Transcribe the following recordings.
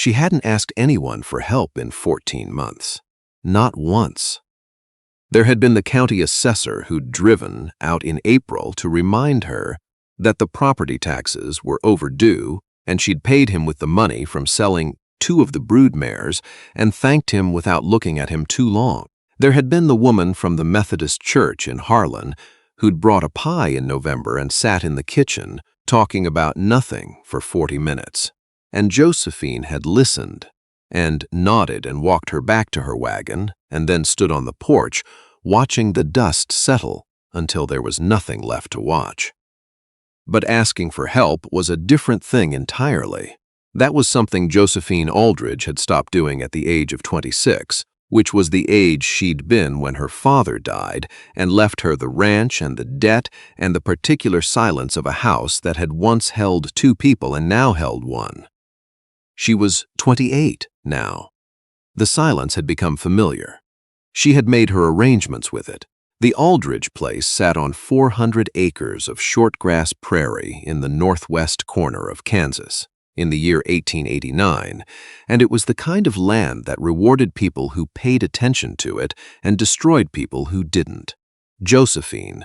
She hadn't asked anyone for help in 14 months. Not once. There had been the county assessor who'd driven out in April to remind her that the property taxes were overdue, and she'd paid him with the money from selling 2 of the brood mares and thanked him without looking at him too long. There had been the woman from the Methodist church in Harlan who'd brought a pie in November and sat in the kitchen talking about nothing for 40 minutes. And Josephine had listened and nodded and walked her back to her wagon and then stood on the porch watching the dust settle until there was nothing left to watch. But asking for help was a different thing entirely. That was something Josephine Aldridge had stopped doing at the age of 26, which was the age she'd been when her father died and left her the ranch and the debt and the particular silence of a house that had once held 2 people and now held 1. She was 28 now. The silence had become familiar. She had made her arrangements with it. The Aldridge place sat on 400 acres of shortgrass prairie in the northwest corner of Kansas in the year 1889, and it was the kind of land that rewarded people who paid attention to it and destroyed people who didn't. Josephine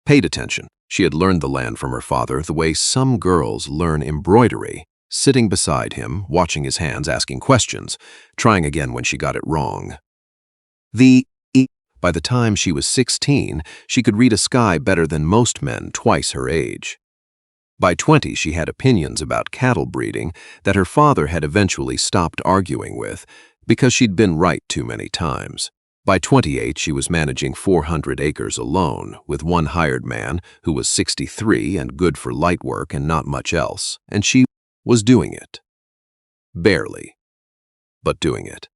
paid attention. She had learned the land from her father the way some girls learn embroidery, sitting beside him, watching his hands, asking questions, trying again when she got it wrong. By the time she was 16, she could read a sky better than most men twice her age. By 20, she had opinions about cattle breeding that her father had eventually stopped arguing with because she'd been right too many times. By 28, she was managing 400 acres alone with 1 hired man who was 63 and good for light work and not much else, and she was doing it. Barely, but doing it.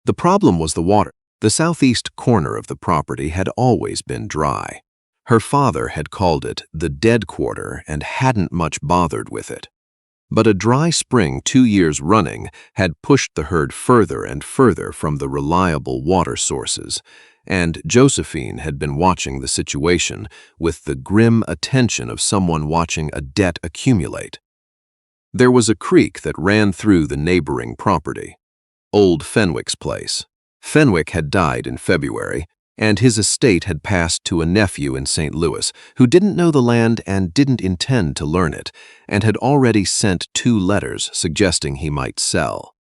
The problem was the water. The southeast corner of the property had always been dry. Her father had called it the dead quarter and hadn't much bothered with it. But a dry spring 2 years running had pushed the herd further and further from the reliable water sources, and Josephine had been watching the situation with the grim attention of someone watching a debt accumulate. There was a creek that ran through the neighboring property, Old Fenwick's place. Fenwick had died in February, and his estate had passed to a nephew in St. Louis who didn't know the land and didn't intend to learn it, and had already sent 2 letters suggesting he might sell.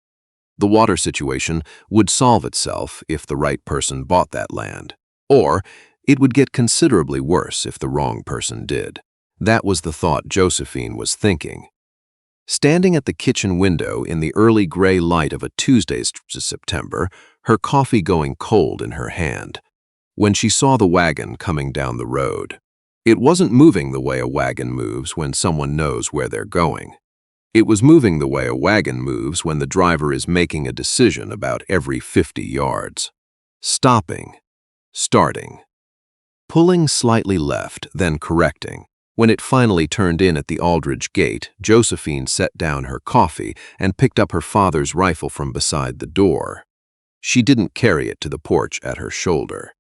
The water situation would solve itself if the right person bought that land, or it would get considerably worse if the wrong person did. That was the thought Josephine was thinking. Standing at the kitchen window in the early gray light of a Tuesday's September, her coffee going cold in her hand, when she saw the wagon coming down the road. It wasn't moving the way a wagon moves when someone knows where they're going. It was moving the way a wagon moves when the driver is making a decision about every 50 yards. Stopping, starting, pulling slightly left, then correcting. When it finally turned in at the Aldridge gate, Josephine set down her coffee and picked up her father's rifle from beside the door. She didn't carry it to the porch at her shoulder.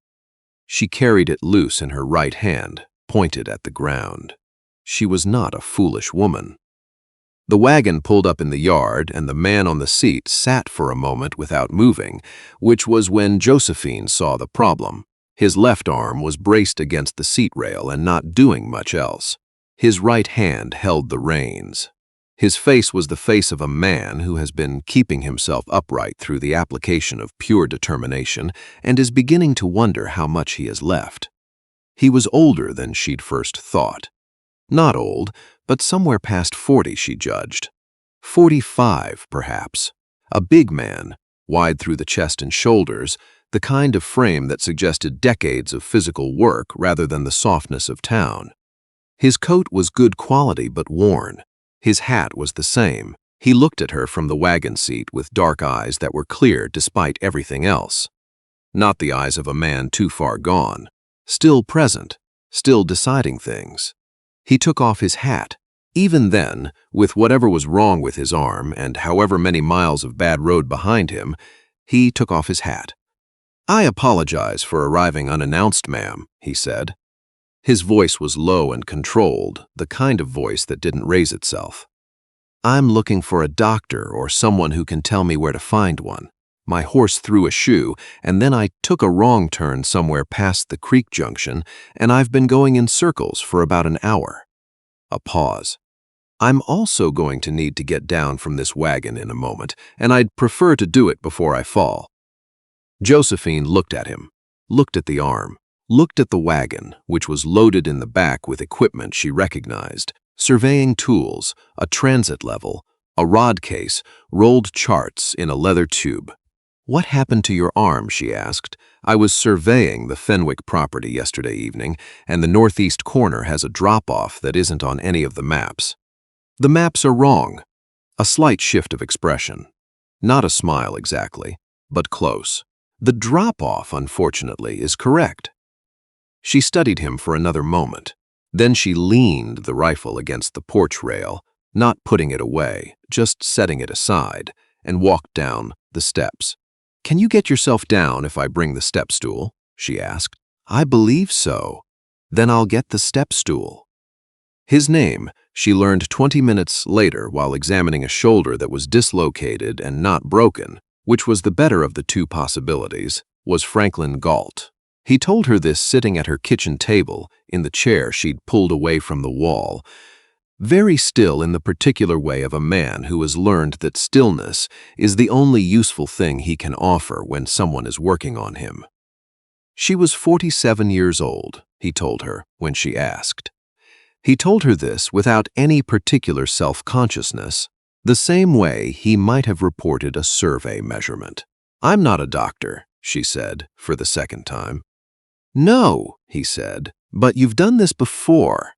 She carried it loose in her right hand, pointed at the ground. She was not a foolish woman. The wagon pulled up in the yard, and the man on the seat sat for a moment without moving, which was when Josephine saw the problem. His left arm was braced against the seat rail and not doing much else. His right hand held the reins. His face was the face of a man who has been keeping himself upright through the application of pure determination and is beginning to wonder how much he has left. He was older than she'd first thought. Not old, but somewhere past 40, she judged. 45, perhaps. A big man, wide through the chest and shoulders, the kind of frame that suggested decades of physical work rather than the softness of town. His coat was good quality but worn. His hat was the same. He looked at her from the wagon seat with dark eyes that were clear despite everything else. Not the eyes of a man too far gone. Still present, still deciding things. He took off his hat. Even then, with whatever was wrong with his arm and however many miles of bad road behind him, he took off his hat. "I apologize for arriving unannounced, ma'am," he said. His voice was low and controlled, the kind of voice that didn't raise itself. I'm looking for a doctor or someone who can tell me where to find one. My horse threw a shoe, and then I took a wrong turn somewhere past the creek junction, and I've been going in circles for about an hour. A pause. I'm also going to need to get down from this wagon in a moment, and I'd prefer to do it before I fall. Josephine looked at him, looked at the arm, looked at the wagon, which was loaded in the back with equipment she recognized: surveying tools, a transit level, a rod case, rolled charts in a leather tube. "What happened to your arm?" she asked. "I was surveying the Fenwick property yesterday evening, and the northeast corner has a drop-off that isn't on any of the maps." "The maps are wrong." A slight shift of expression. Not a smile exactly, but close. "The drop-off, unfortunately, is correct." She studied him for another moment. Then she leaned the rifle against the porch rail, not putting it away, just setting it aside, and walked down the steps. "Can you get yourself down if I bring the step stool?" she asked. "I believe so." "Then I'll get the step stool." His name, she learned 20 minutes later while examining a shoulder that was dislocated and not broken, which was the better of the two possibilities, was Franklin Gault. He told her this sitting at her kitchen table, in the chair she'd pulled away from the wall, very still in the particular way of a man who has learned that stillness is the only useful thing he can offer when someone is working on him. She was 47 years old, he told her when she asked. He told her this without any particular self-consciousness, the same way he might have reported a survey measurement. "I'm not a doctor," she said, for the second time. "No," he said, "but you've done this before."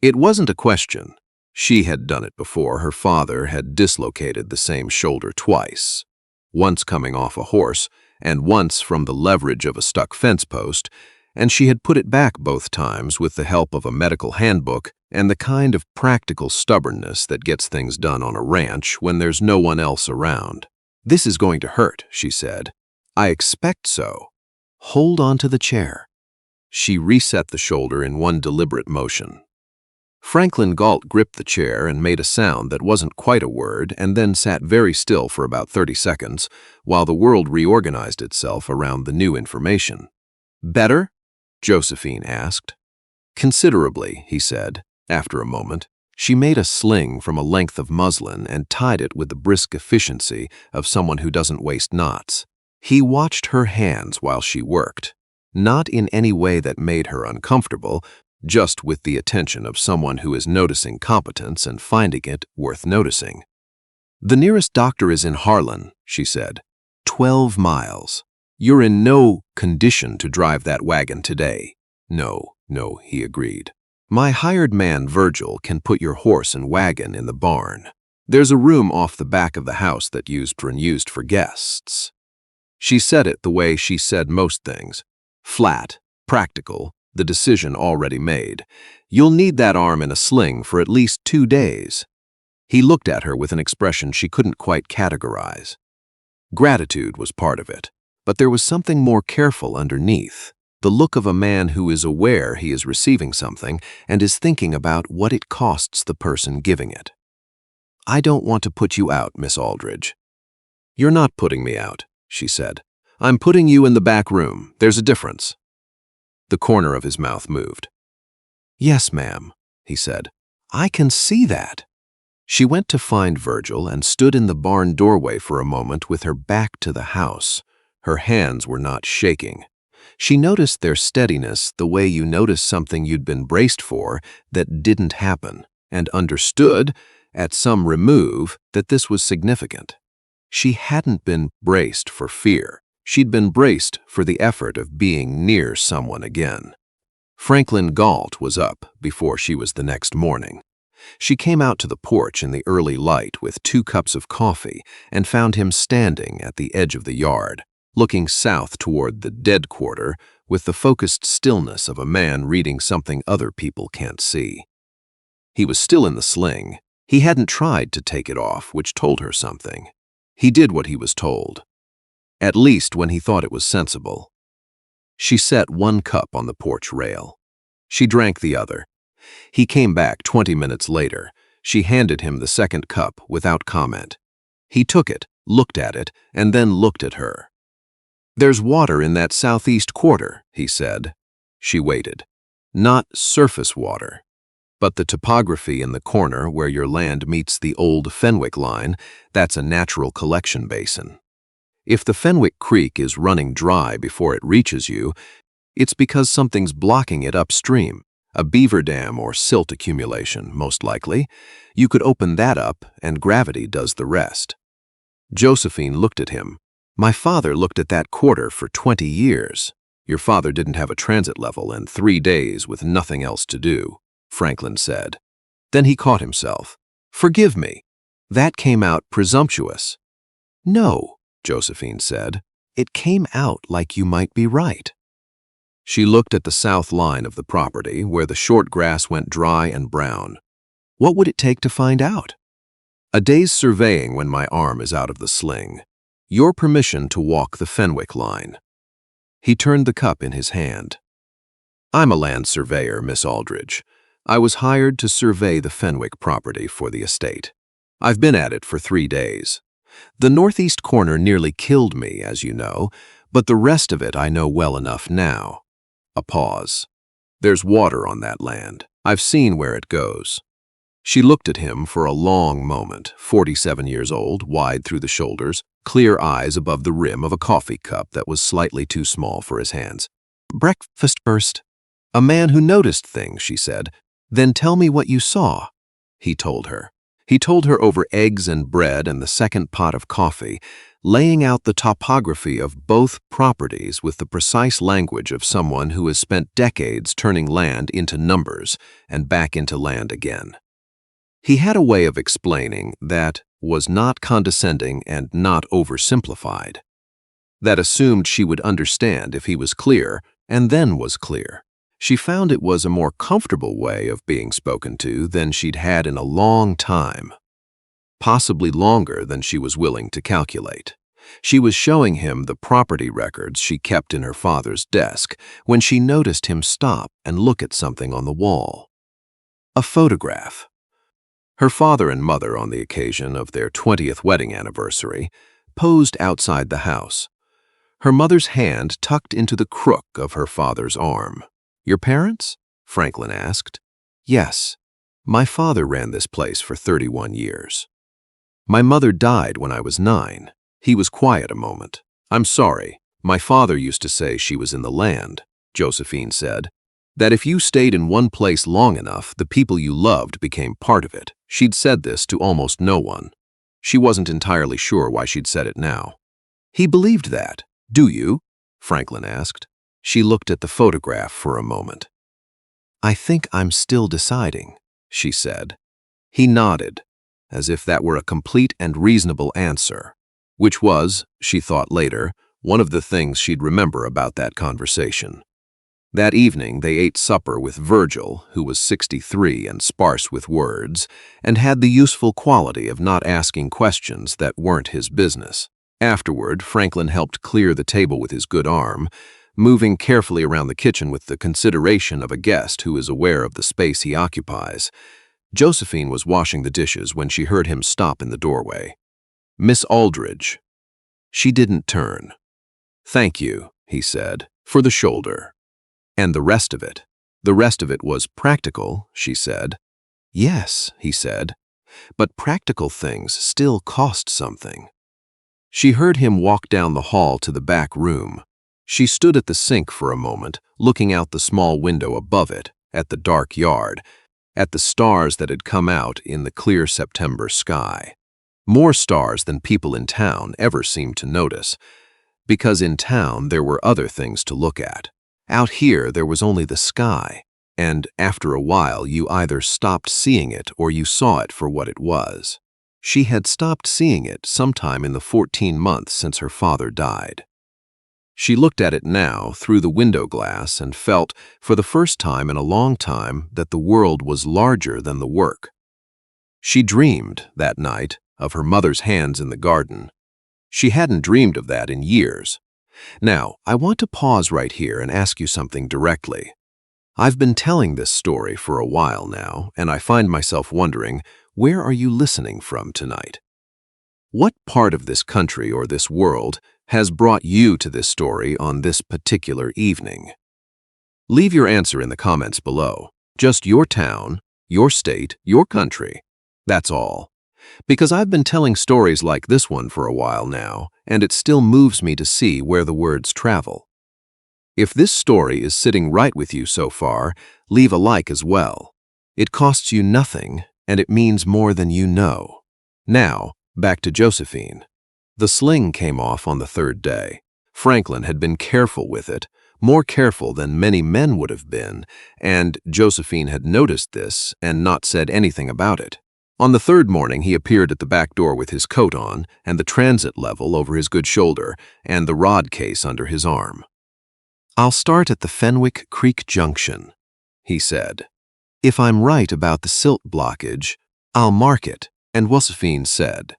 It wasn't a question. She had done it before. Her father had dislocated the same shoulder twice, once coming off a horse and once from the leverage of a stuck fence post, and she had put it back both times with the help of a medical handbook and the kind of practical stubbornness that gets things done on a ranch when there's no one else around. "This is going to hurt," she said. "I expect so. Hold on to the chair." She reset the shoulder in one deliberate motion. Franklin Gault gripped the chair and made a sound that wasn't quite a word, and then sat very still for about 30 seconds, while the world reorganized itself around the new information. "Better?" Josephine asked. "Considerably," he said, after a moment. She made a sling from a length of muslin and tied it with the brisk efficiency of someone who doesn't waste knots. He watched her hands while she worked, not in any way that made her uncomfortable, just with the attention of someone who is noticing competence and finding it worth noticing. "The nearest doctor is in Harlan," she said. 12 miles. You're in no condition to drive that wagon today." No, he agreed. "My hired man, Virgil, can put your horse and wagon in the barn. There's a room off the back of the house that's used for guests." She said it the way she said most things. Flat, practical, the decision already made. "You'll need that arm in a sling for at least 2 days. He looked at her with an expression she couldn't quite categorize. Gratitude was part of it, but there was something more careful underneath, the look of a man who is aware he is receiving something and is thinking about what it costs the person giving it. "I don't want to put you out, Miss Aldridge." "You're not putting me out," she said. "I'm putting you in the back room. There's a difference." The corner of his mouth moved. "Yes, ma'am," he said. "I can see that." She went to find Virgil and stood in the barn doorway for a moment with her back to the house. Her hands were not shaking. She noticed their steadiness the way you notice something you'd been braced for that didn't happen, and understood, at some remove, that this was significant. She hadn't been braced for fear. She'd been braced for the effort of being near someone again. Franklin Gault was up before she was the next morning. She came out to the porch in the early light with 2 cups of coffee and found him standing at the edge of the yard, looking south toward the dead quarter with the focused stillness of a man reading something other people can't see. He was still in the sling. He hadn't tried to take it off, which told her something. He did what he was told, at least when he thought it was sensible. She set 1 cup on the porch rail. She drank the other. He came back 20 minutes later. She handed him the second cup without comment. He took it, looked at it, and then looked at her. "There's water in that southeast quarter," he said. She waited. "Not surface water, but the topography in the corner where your land meets the old Fenwick line, that's a natural collection basin. If the Fenwick Creek is running dry before it reaches you, it's because something's blocking it upstream. A beaver dam or silt accumulation, most likely. You could open that up, and gravity does the rest." Josephine looked at him. "My father looked at that quarter for 20 years. Your father didn't have a transit level and 3 days with nothing else to do," Franklin said. Then he caught himself. "Forgive me. That came out presumptuous." "No," Josephine said. "It came out like you might be right." She looked at the south line of the property, where the short grass went dry and brown. "What would it take to find out?" "A day's surveying when my arm is out of the sling. Your permission to walk the Fenwick line." He turned the cup in his hand. "I'm a land surveyor, Miss Aldridge. I was hired to survey the Fenwick property for the estate. I've been at it for 3 days. The northeast corner nearly killed me, as you know, but the rest of it I know well enough now." A pause. "There's water on that land. I've seen where it goes." She looked at him for a long moment, 47 years old, wide through the shoulders, clear eyes above the rim of a coffee cup that was slightly too small for his hands. "Breakfast first." "A man who noticed things," she said. "Then tell me what you saw." He told her. He told her over eggs and bread and the second pot of coffee, laying out the topography of both properties with the precise language of someone who has spent decades turning land into numbers and back into land again. He had a way of explaining that was not condescending and not oversimplified, that assumed she would understand if he was clear and then was clear. She found it was a more comfortable way of being spoken to than she'd had in a long time, possibly longer than she was willing to calculate. She was showing him the property records she kept in her father's desk when she noticed him stop and look at something on the wall. A photograph. Her father and mother, on the occasion of their 20th wedding anniversary, posed outside the house, her mother's hand tucked into the crook of her father's arm. "Your parents?" Franklin asked. "Yes. My father ran this place for 31 years. My mother died when I was 9. He was quiet a moment. "I'm sorry. My father used to say she was in the land," Josephine said. "That if you stayed in one place long enough, the people you loved became part of it." She'd said this to almost no one. She wasn't entirely sure why she'd said it now. "He believed that. Do you?" Franklin asked. She looked at the photograph for a moment. "I think I'm still deciding," she said. He nodded, as if that were a complete and reasonable answer, which was, she thought later, one of the things she'd remember about that conversation. That evening they ate supper with Virgil, who was 63 and sparse with words, and had the useful quality of not asking questions that weren't his business. Afterward, Franklin helped clear the table with his good arm, moving carefully around the kitchen with the consideration of a guest who is aware of the space he occupies. Josephine was washing the dishes when she heard him stop in the doorway. "Miss Aldridge." She didn't turn. "Thank you," he said, "for the shoulder." "And the rest of it." "The rest of it was practical," she said. "Yes," he said, "but practical things still cost something." She heard him walk down the hall to the back room. She stood at the sink for a moment, looking out the small window above it, at the dark yard, at the stars that had come out in the clear September sky. More stars than people in town ever seemed to notice, because in town there were other things to look at. Out here there was only the sky, and after a while you either stopped seeing it or you saw it for what it was. She had stopped seeing it sometime in the 14 months since her father died. She looked at it now through the window glass and felt, for the first time in a long time, that the world was larger than the work. She dreamed, that night, of her mother's hands in the garden. She hadn't dreamed of that in years. Now, I want to pause right here and ask you something directly. I've been telling this story for a while now, and I find myself wondering, where are you listening from tonight? What part of this country or this world has brought you to this story on this particular evening? Leave your answer in the comments below. Just your town, your state, your country. That's all. Because I've been telling stories like this one for a while now, and it still moves me to see where the words travel. If this story is sitting right with you so far, leave a like as well. It costs you nothing, and it means more than you know. Now, back to Josephine. The sling came off on the third day. Franklin had been careful with it, more careful than many men would have been, and Josephine had noticed this and not said anything about it. On the third morning, he appeared at the back door with his coat on and the transit level over his good shoulder and the rod case under his arm. "I'll start at the Fenwick Creek Junction," he said. "If I'm right about the silt blockage, I'll mark it," and Josephine said.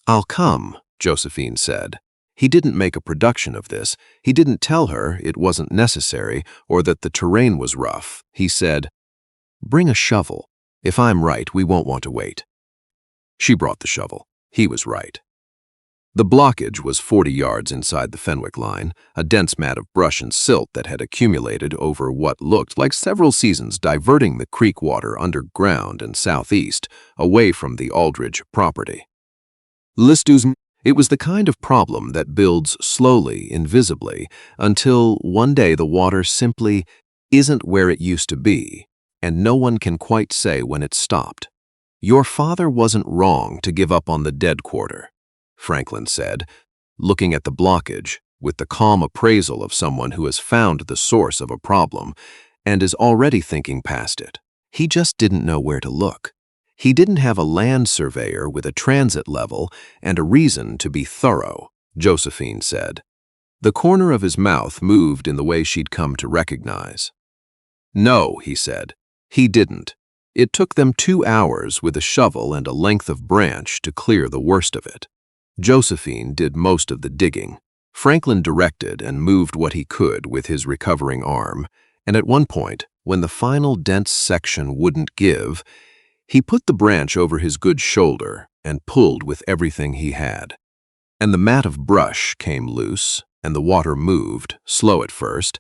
"I'll come," Josephine said. He didn't make a production of this. He didn't tell her it wasn't necessary or that the terrain was rough. He said, "Bring a shovel. If I'm right, we won't want to wait." She brought the shovel. He was right. The blockage was 40 yards inside the Fenwick line, a dense mat of brush and silt that had accumulated over what looked like several seasons, diverting the creek water underground and southeast, away from the Aldridge property. It was the kind of problem that builds slowly, invisibly, until one day the water simply isn't where it used to be, and no one can quite say when it stopped. "Your father wasn't wrong to give up on the dead quarter," Franklin said, looking at the blockage with the calm appraisal of someone who has found the source of a problem and is already thinking past it. He just didn't know where to look. He didn't have a land surveyor with a transit level and a reason to be thorough, Josephine said. The corner of his mouth moved in the way she'd come to recognize. "No," he said, he didn't. It took them 2 hours with a shovel and a length of branch to clear the worst of it. Josephine did most of the digging. Franklin directed and moved what he could with his recovering arm, and at one point, when the final dense section wouldn't give, he put the branch over his good shoulder and pulled with everything he had. And the mat of brush came loose, and the water moved, slow at first,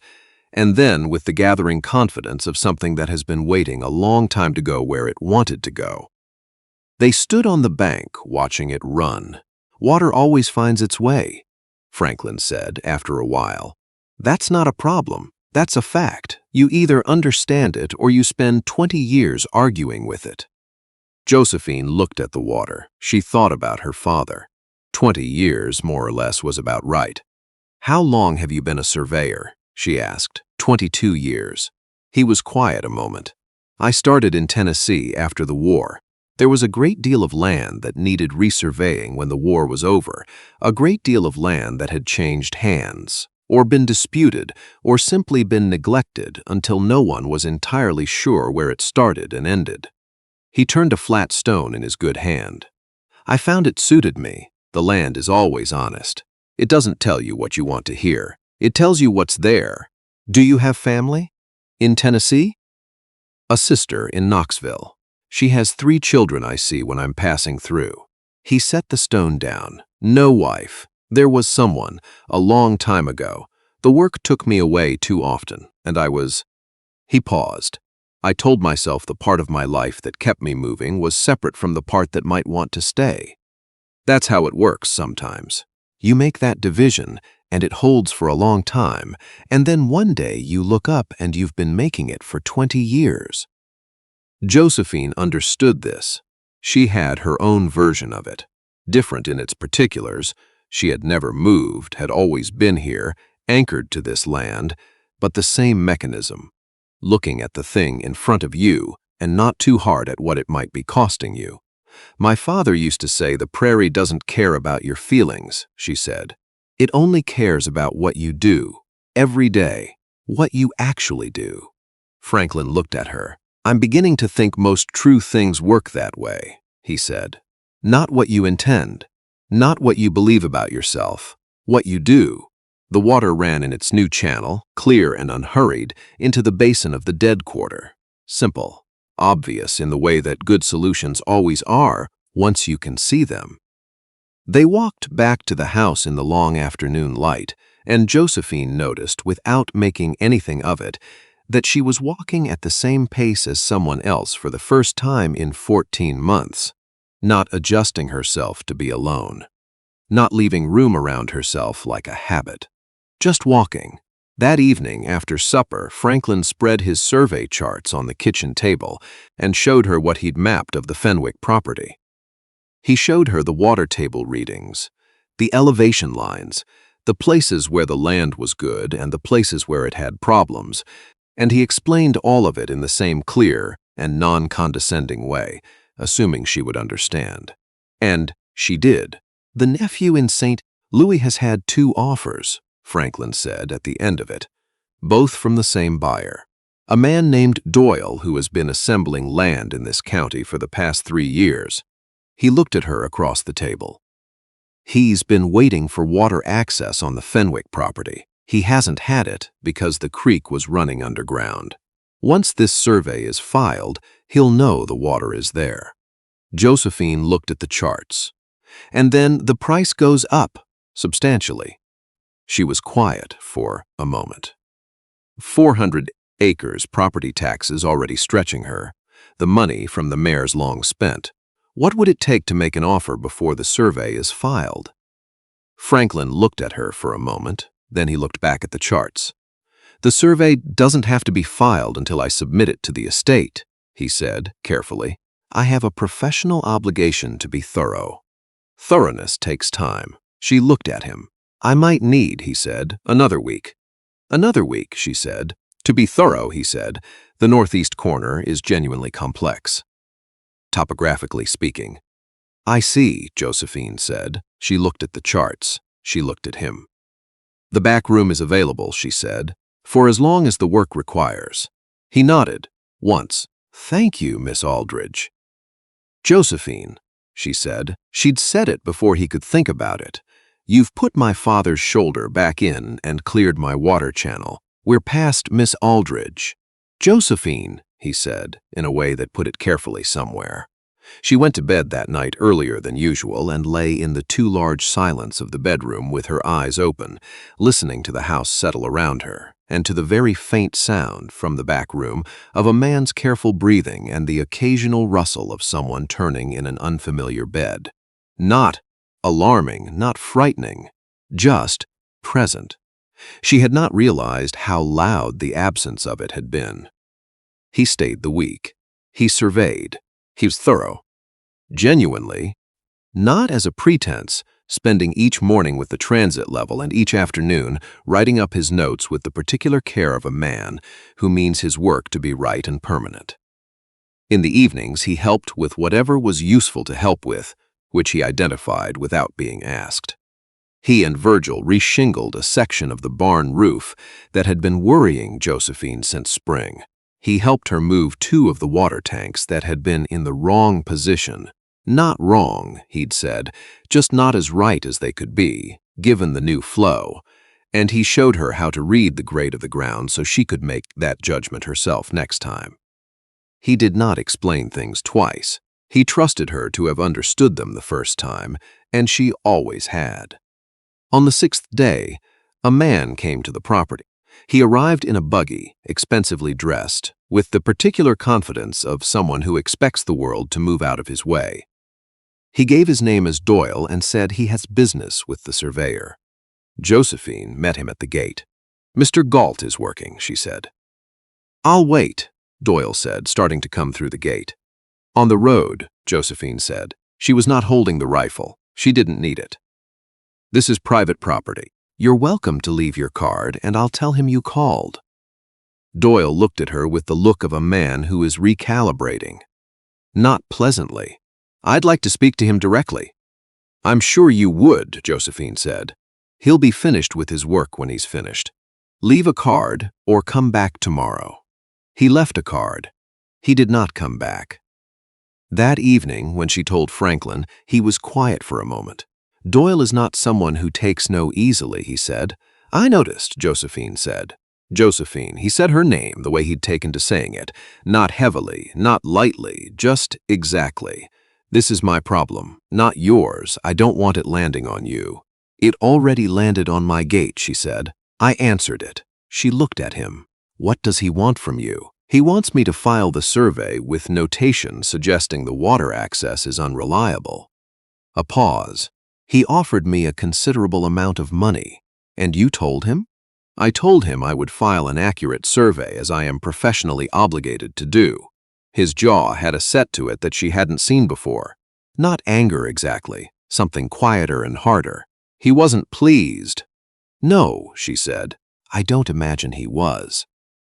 and then with the gathering confidence of something that has been waiting a long time to go where it wanted to go. They stood on the bank, watching it run. "Water always finds its way," Franklin said after a while. "That's not a problem. That's a fact. You either understand it or you spend 20 years arguing with it." Josephine looked at the water. She thought about her father. 20 years, more or less, was about right. "How long have you been a surveyor?" she asked. 22 years. He was quiet a moment. "I started in Tennessee after the war. There was a great deal of land that needed resurveying when the war was over, a great deal of land that had changed hands, or been disputed, or simply been neglected until no one was entirely sure where it started and ended." He turned a flat stone in his good hand. "I found it suited me. The land is always honest. It doesn't tell you what you want to hear. It tells you what's there. Do you have family? In Tennessee?" "A sister in Knoxville. She has 3 children I see when I'm passing through." He set the stone down. "No wife. There was someone, a long time ago. The work took me away too often, and I was—" He paused. "I told myself the part of my life that kept me moving was separate from the part that might want to stay. That's how it works sometimes. You make that division, and it holds for a long time, and then one day you look up and you've been making it for 20 years. Josephine understood this. She had her own version of it, different in its particulars. She had never moved, had always been here, anchored to this land, but the same mechanism, looking at the thing in front of you and not too hard at what it might be costing you. "My father used to say the prairie doesn't care about your feelings," she said. "It only cares about what you do, every day, what you actually do." Franklin looked at her. "I'm beginning to think most true things work that way," he said. "Not what you intend, not what you believe about yourself, what you do. The water ran in its new channel, clear and unhurried, into the basin of the dead quarter. Simple, obvious in the way that good solutions always are once you can see them. They walked back to the house in the long afternoon light, and Josephine noticed, without making anything of it, that she was walking at the same pace as someone else for the first time in 14 months, not adjusting herself to be alone, not leaving room around herself like a habit, just walking. That evening, after supper, Franklin spread his survey charts on the kitchen table and showed her what he'd mapped of the Fenwick property. He showed her the water table readings, the elevation lines, the places where the land was good and the places where it had problems, and he explained all of it in the same clear and non-condescending way, assuming she would understand. And she did. "The nephew in St. Louis has had 2 offers," Franklin said at the end of it, "both from the same buyer. A man named Doyle who has been assembling land in this county for the past 3 years. He looked at her across the table. He's been waiting for water access on the Fenwick property. He hasn't had it because the creek was running underground. Once this survey is filed, he'll know the water is there." Josephine looked at the charts. "And then the price goes up, substantially." She was quiet for a moment. 400 acres property taxes already stretching her, the money from the mayor's long spent. What would it take to make an offer before the survey is filed? Franklin looked at her for a moment, then he looked back at the charts. "The survey doesn't have to be filed until I submit it to the estate," he said carefully. "I have a professional obligation to be thorough. Thoroughness takes time." She looked at him. "I might need," he said, "another week." "Another week," she said. "To be thorough," he said, "the northeast corner is genuinely complex, topographically speaking." "I see," Josephine said. She looked at the charts. She looked at him. "The back room is available," she said, "for as long as the work requires." He nodded, once. "Thank you, Miss Aldridge." "Josephine," she said. She'd said it before he could think about it. "You've put my father's shoulder back in and cleared my water channel. We're past Miss Aldridge." "Josephine," he said, in a way that put it carefully somewhere. She went to bed that night earlier than usual and lay in the too large silence of the bedroom with her eyes open, listening to the house settle around her, and to the very faint sound from the back room of a man's careful breathing and the occasional rustle of someone turning in an unfamiliar bed. Not alarming, not frightening, just present. She had not realized how loud the absence of it had been. He stayed the week. He surveyed. He was thorough. Genuinely, not as a pretense, spending each morning with the transit level and each afternoon writing up his notes with the particular care of a man who means his work to be right and permanent. In the evenings, he helped with whatever was useful to help with, which he identified without being asked. He and Virgil reshingled a section of the barn roof that had been worrying Josephine since spring. He helped her move 2 of the water tanks that had been in the wrong position. Not wrong, he'd said, just not as right as they could be, given the new flow. And he showed her how to read the grade of the ground so she could make that judgment herself next time. He did not explain things twice. He trusted her to have understood them the first time, and she always had. On the 6th day, a man came to the property. He arrived in a buggy, expensively dressed, with the particular confidence of someone who expects the world to move out of his way. He gave his name as Doyle and said he has business with the surveyor. Josephine met him at the gate. "Mr. Gault is working," she said. "I'll wait," Doyle said, starting to come through the gate. "On the road," Josephine said. She was not holding the rifle. She didn't need it. "This is private property. You're welcome to leave your card, and I'll tell him you called." Doyle looked at her with the look of a man who is recalibrating. Not pleasantly. "I'd like to speak to him directly." "I'm sure you would," Josephine said. "He'll be finished with his work when he's finished. Leave a card or come back tomorrow." He left a card. He did not come back. That evening, when she told Franklin, he was quiet for a moment. "Doyle is not someone who takes no easily," he said. I noticed, Josephine said. Josephine, he said her name the way he'd taken to saying it, not heavily, not lightly, just exactly. This is my problem, not yours. I don't want it landing on you. It already landed on my gate, she said. I answered it. She looked at him. What does he want from you? He wants me to file the survey with notation suggesting the water access is unreliable. A pause. He offered me a considerable amount of money. And you told him? I told him I would file an accurate survey as I am professionally obligated to do. His jaw had a set to it that she hadn't seen before. Not anger exactly, something quieter and harder. He wasn't pleased. No, she said. I don't imagine he was.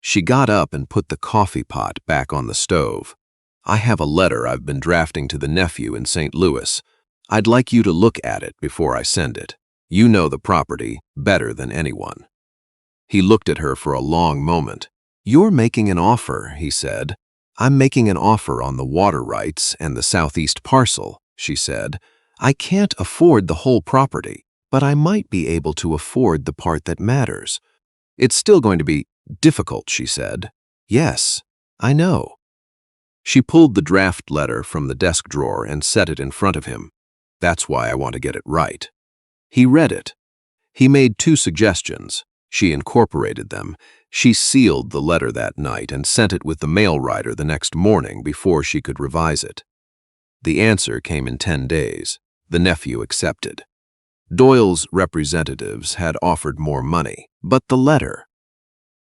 She got up and put the coffee pot back on the stove. I have a letter I've been drafting to the nephew in St. Louis. I'd like you to look at it before I send it. You know the property better than anyone. He looked at her for a long moment. You're making an offer, he said. I'm making an offer on the water rights and the southeast parcel, she said. I can't afford the whole property, but I might be able to afford the part that matters. It's still going to be difficult, she said. Yes, I know. She pulled the draft letter from the desk drawer and set it in front of him. That's why I want to get it right. He read it. He made 2 suggestions. She incorporated them. She sealed the letter that night and sent it with the mail rider the next morning before she could revise it. The answer came in 10 days. The nephew accepted. Doyle's representatives had offered more money, but the letter.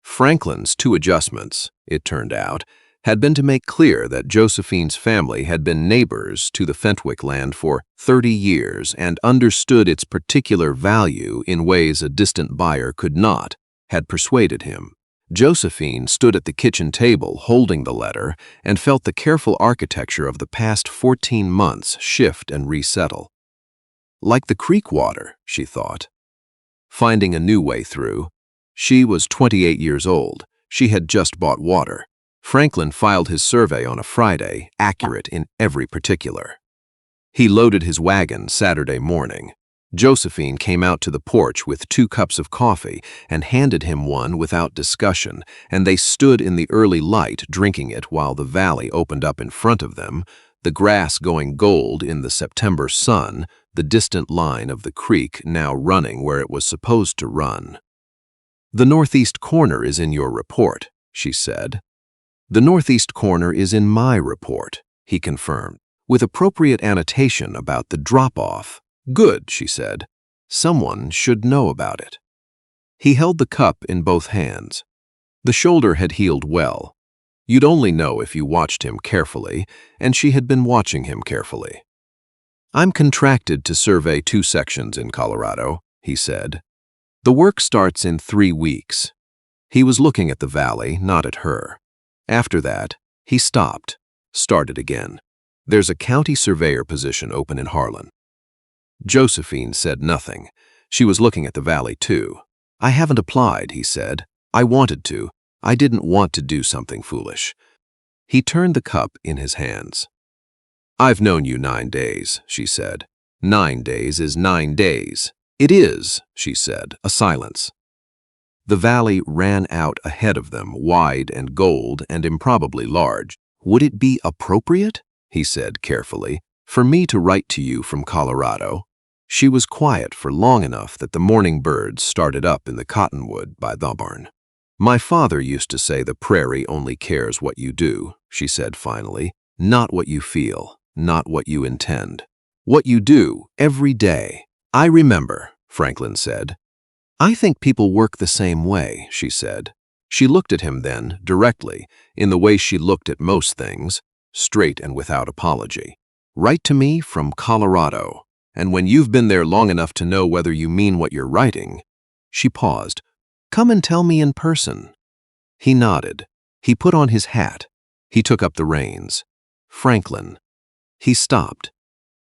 Franklin's 2 adjustments, it turned out, had been to make clear that Josephine's family had been neighbors to the Fentwick land for 30 years and understood its particular value in ways a distant buyer could not, had persuaded him. Josephine stood at the kitchen table holding the letter and felt the careful architecture of the past 14 months shift and resettle. Like the creek water, she thought. Finding a new way through. She was 28 years old. She had just bought water. Franklin filed his survey on a Friday, accurate in every particular. He loaded his wagon Saturday morning. Josephine came out to the porch with 2 cups of coffee and handed him one without discussion, and they stood in the early light drinking it while the valley opened up in front of them, the grass going gold in the September sun, the distant line of the creek now running where it was supposed to run. The northeast corner is in your report, she said. The northeast corner is in my report, he confirmed, with appropriate annotation about the drop-off. Good, she said. Someone should know about it. He held the cup in both hands. The shoulder had healed well. You'd only know if you watched him carefully, and she had been watching him carefully. I'm contracted to survey 2 sections in Colorado, he said. The work starts in 3 weeks. He was looking at the valley, not at her. After that, he stopped, started again. There's a county surveyor position open in Harlan. Josephine said nothing. She was looking at the valley too. I haven't applied, he said. I wanted to. I didn't want to do something foolish. He turned the cup in his hands. I've known you 9 days, she said. 9 days is 9 days. It is, she said, a silence. The valley ran out ahead of them, wide and gold and improbably large. Would it be appropriate, he said carefully, for me to write to you from Colorado? She was quiet for long enough that the morning birds started up in the cottonwood by the barn. My father used to say the prairie only cares what you do, she said finally, not what you feel, not what you intend. What you do every day. I remember, Franklin said. I think people work the same way, she said. She looked at him then, directly, in the way she looked at most things, straight and without apology. Write to me from Colorado, and when you've been there long enough to know whether you mean what you're writing. She paused. Come and tell me in person. He nodded. He put on his hat. He took up the reins. Franklin. He stopped.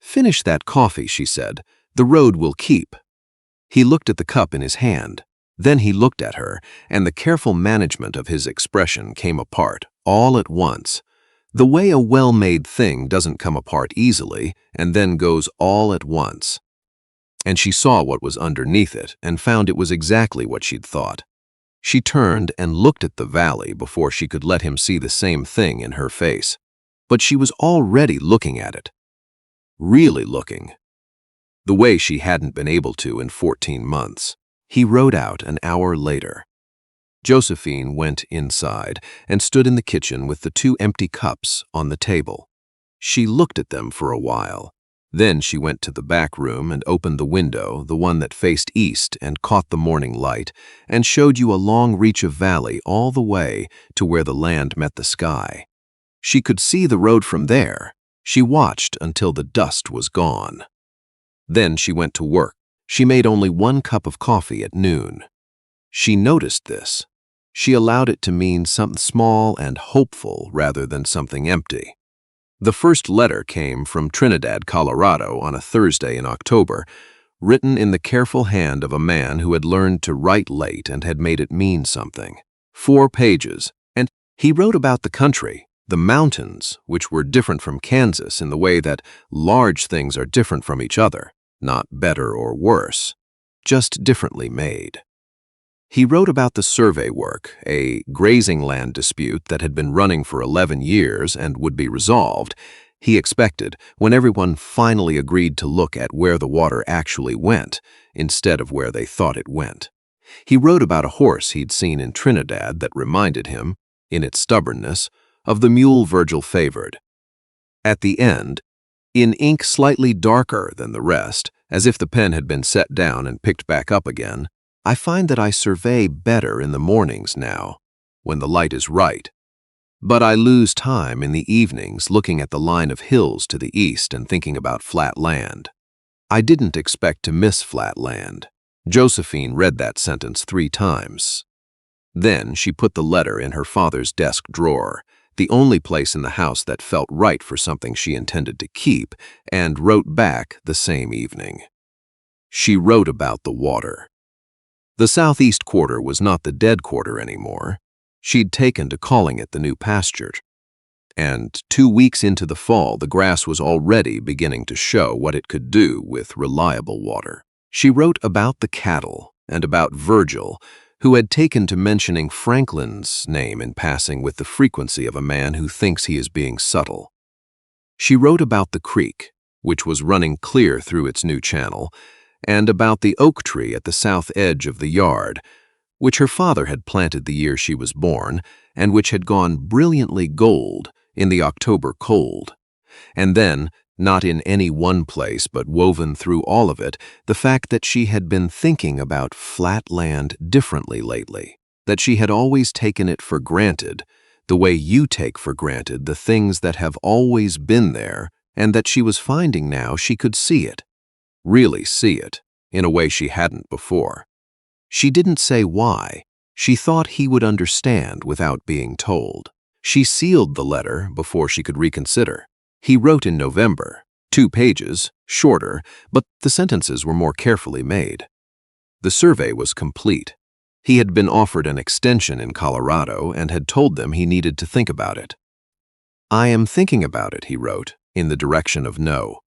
Finish that coffee, she said. The road will keep. He looked at the cup in his hand. Then he looked at her, and the careful management of his expression came apart, all at once. The way a well-made thing doesn't come apart easily, and then goes all at once. and she saw what was underneath it and found it was exactly what she'd thought. She turned and looked at the valley before she could let him see the same thing in her face. But she was already looking at it. Really looking. The way she hadn't been able to in 14 months. He rode out an hour later. Josephine went inside and stood in the kitchen with the 2 empty cups on the table. She looked at them for a while. Then she went to the back room and opened the window, the one that faced east, and caught the morning light, and showed you a long reach of valley all the way to where the land met the sky. She could see the road from there. She watched until the dust was gone. Then she went to work. She made only 1 cup of coffee at noon. She noticed this. She allowed it to mean something small and hopeful rather than something empty. The first letter came from Trinidad, Colorado on a Thursday in October, written in the careful hand of a man who had learned to write late and had made it mean something. 4 pages, and he wrote about the country, the mountains, which were different from Kansas in the way that large things are different from each other, not better or worse, just differently made. He wrote about the survey work, a grazing land dispute that had been running for 11 years and would be resolved, he expected, when everyone finally agreed to look at where the water actually went, instead of where they thought it went. He wrote about a horse he'd seen in Trinidad that reminded him, in its stubbornness, of the mule Virgil favored. At the end, in ink slightly darker than the rest, as if the pen had been set down and picked back up again, I find that I survey better in the mornings now, when the light is right. But I lose time in the evenings looking at the line of hills to the east and thinking about flat land. I didn't expect to miss flat land. Josephine read that sentence 3 times. Then she put the letter in her father's desk drawer, the only place in the house that felt right for something she intended to keep, and wrote back the same evening. She wrote about the water. The southeast quarter was not the dead quarter anymore. She'd taken to calling it the new pasture. And 2 weeks into the fall, the grass was already beginning to show what it could do with reliable water. She wrote about the cattle and about Virgil, who had taken to mentioning Franklin's name in passing with the frequency of a man who thinks he is being subtle. She wrote about the creek, which was running clear through its new channel, and about the oak tree at the south edge of the yard, which her father had planted the year she was born, and which had gone brilliantly gold in the October cold. And then, not in any one place but woven through all of it, the fact that she had been thinking about flat land differently lately, that she had always taken it for granted, the way you take for granted the things that have always been there, and that she was finding now she could see it. Really see it, in a way she hadn't before. She didn't say why. She thought he would understand without being told. She sealed the letter before she could reconsider. He wrote in November, 2 pages, shorter, but the sentences were more carefully made. The survey was complete. He had been offered an extension in Colorado and had told them he needed to think about it. "I am thinking about it," he wrote, in the direction of no.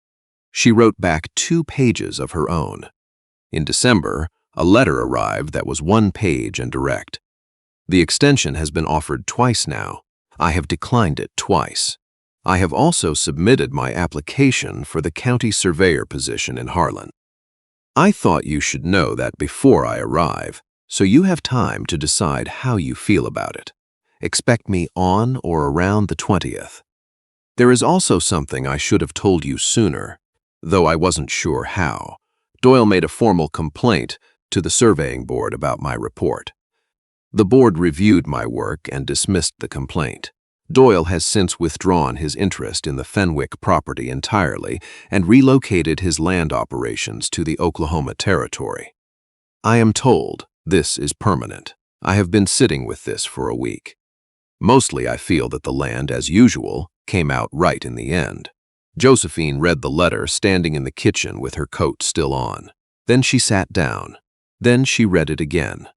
She wrote back 2 pages of her own. In December, a letter arrived that was 1 page and direct. "The extension has been offered twice now. I have declined it twice. I have also submitted my application for the county surveyor position in Harlan. I thought you should know that before I arrive, so you have time to decide how you feel about it. Expect me on or around the 20th. There is also something I should have told you sooner, though I wasn't sure how. Doyle made a formal complaint to the surveying board about my report. The board reviewed my work and dismissed the complaint. Doyle has since withdrawn his interest in the Fenwick property entirely and relocated his land operations to the Oklahoma Territory. I am told this is permanent. I have been sitting with this for a week. Mostly I feel that the land, as usual, came out right in the end." Josephine read the letter standing in the kitchen with her coat still on. Then she sat down. Then she read it again.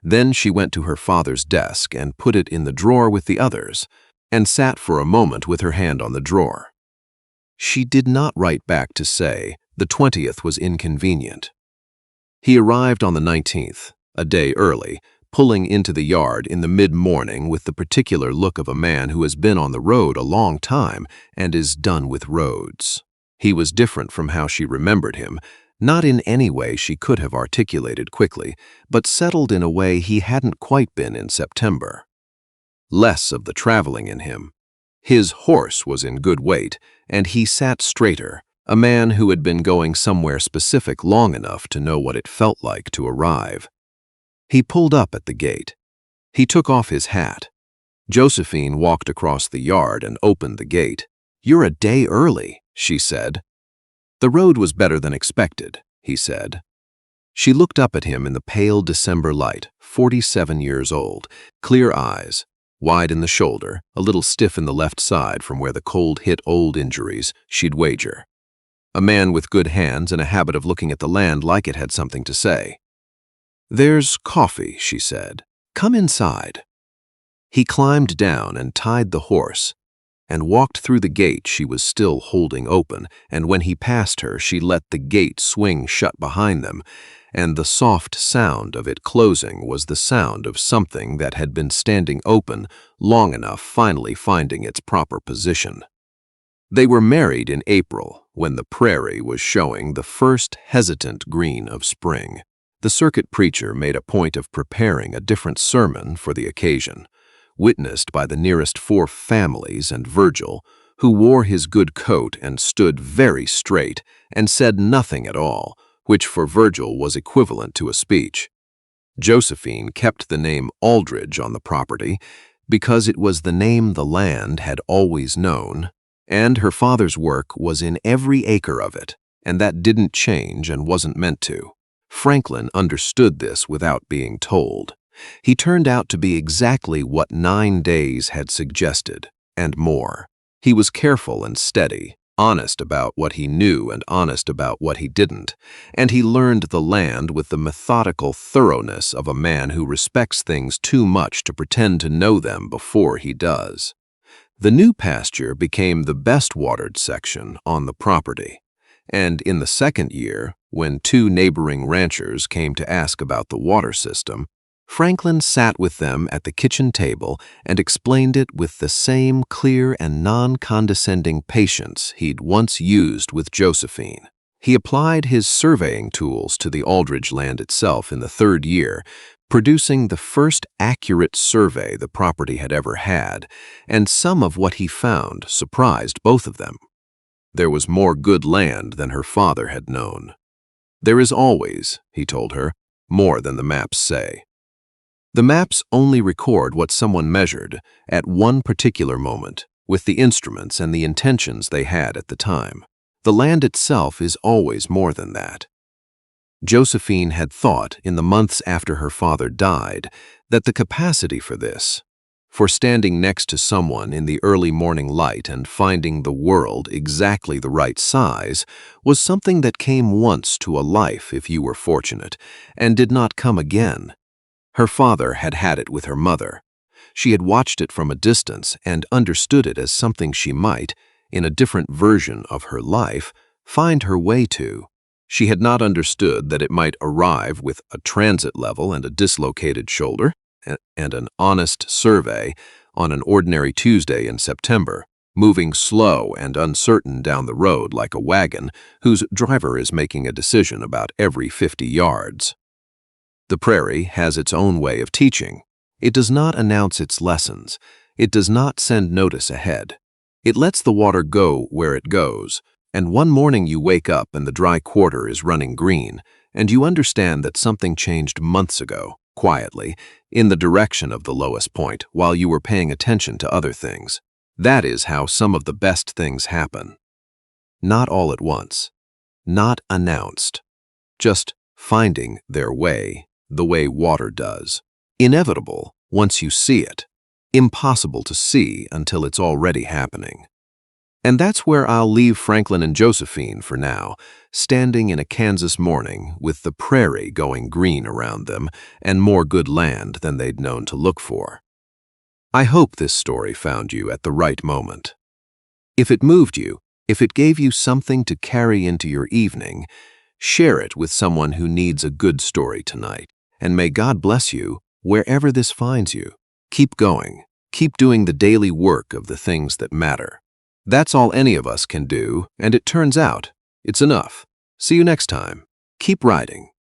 Then she went to her father's desk and put it in the drawer with the others, and sat for a moment with her hand on the drawer. She did not write back to say, The 20th was inconvenient. He arrived on the 19th, a day early, pulling into the yard in the mid-morning with the particular look of a man who has been on the road a long time and is done with roads. He was different from how she remembered him, not in any way she could have articulated quickly, but settled in a way he hadn't quite been in September. Less of the traveling in him. His horse was in good weight, and he sat straighter, a man who had been going somewhere specific long enough to know what it felt like to arrive. He pulled up at the gate. He took off his hat. Josephine walked across the yard and opened the gate. "You're a day early," she said. "The road was better than expected," he said. She looked up at him in the pale December light, 47 years old, clear eyes, wide in the shoulder, a little stiff in the left side from where the cold hit old injuries, she'd wager. A man with good hands and a habit of looking at the land like it had something to say. "There's coffee," she said. "Come inside." He climbed down and tied the horse, and walked through the gate she was still holding open, and when he passed her, she let the gate swing shut behind them, and the soft sound of it closing was the sound of something that had been standing open long enough finally finding its proper position. They were married in April, when the prairie was showing the first hesitant green of spring. The circuit preacher made a point of preparing a different sermon for the occasion, witnessed by the nearest 4 families and Virgil, who wore his good coat and stood very straight and said nothing at all, which for Virgil was equivalent to a speech. Josephine kept the name Aldridge on the property because it was the name the land had always known, and her father's work was in every acre of it, and that didn't change and wasn't meant to. Franklin understood this without being told. He turned out to be exactly what 9 days had suggested, and more. He was careful and steady, honest about what he knew and honest about what he didn't, and he learned the land with the methodical thoroughness of a man who respects things too much to pretend to know them before he does. The new pasture became the best watered section on the property, and in the second year, when 2 neighboring ranchers came to ask about the water system, Franklin sat with them at the kitchen table and explained it with the same clear and non-condescending patience he'd once used with Josephine. He applied his surveying tools to the Aldridge land itself in the 3rd year, producing the first accurate survey the property had ever had, and some of what he found surprised both of them. There was more good land than her father had known. "There is always," he told her, "more than the maps say." The maps only record what someone measured at one particular moment, with the instruments and the intentions they had at the time. The land itself is always more than that. Josephine had thought, in the months after her father died, that the capacity for this, for standing next to someone in the early morning light and finding the world exactly the right size, was something that came once to a life if you were fortunate, and did not come again. Her father had had it with her mother. She had watched it from a distance and understood it as something she might, in a different version of her life, find her way to. She had not understood that it might arrive with a transit level and a dislocated shoulder, and an honest survey on an ordinary Tuesday in September, moving slow and uncertain down the road like a wagon whose driver is making a decision about every 50 yards. The prairie has its own way of teaching. It does not announce its lessons. It does not send notice ahead. It lets the water go where it goes, and one morning you wake up and the dry quarter is running green, and you understand that something changed months ago, quietly, in the direction of the lowest point, while you were paying attention to other things. That is how some of the best things happen. Not all at once. Not announced. Just finding their way, the way water does. Inevitable once you see it. Impossible to see until it's already happening. And that's where I'll leave Franklin and Josephine for now, standing in a Kansas morning with the prairie going green around them and more good land than they'd known to look for. I hope this story found you at the right moment. If it moved you, If it gave you something to carry into your evening, share it with someone who needs a good story tonight. And may God bless you wherever this finds you. Keep going. Keep doing the daily work of the things that matter. That's all any of us can do, and it turns out, it's enough. See you next time. Keep writing.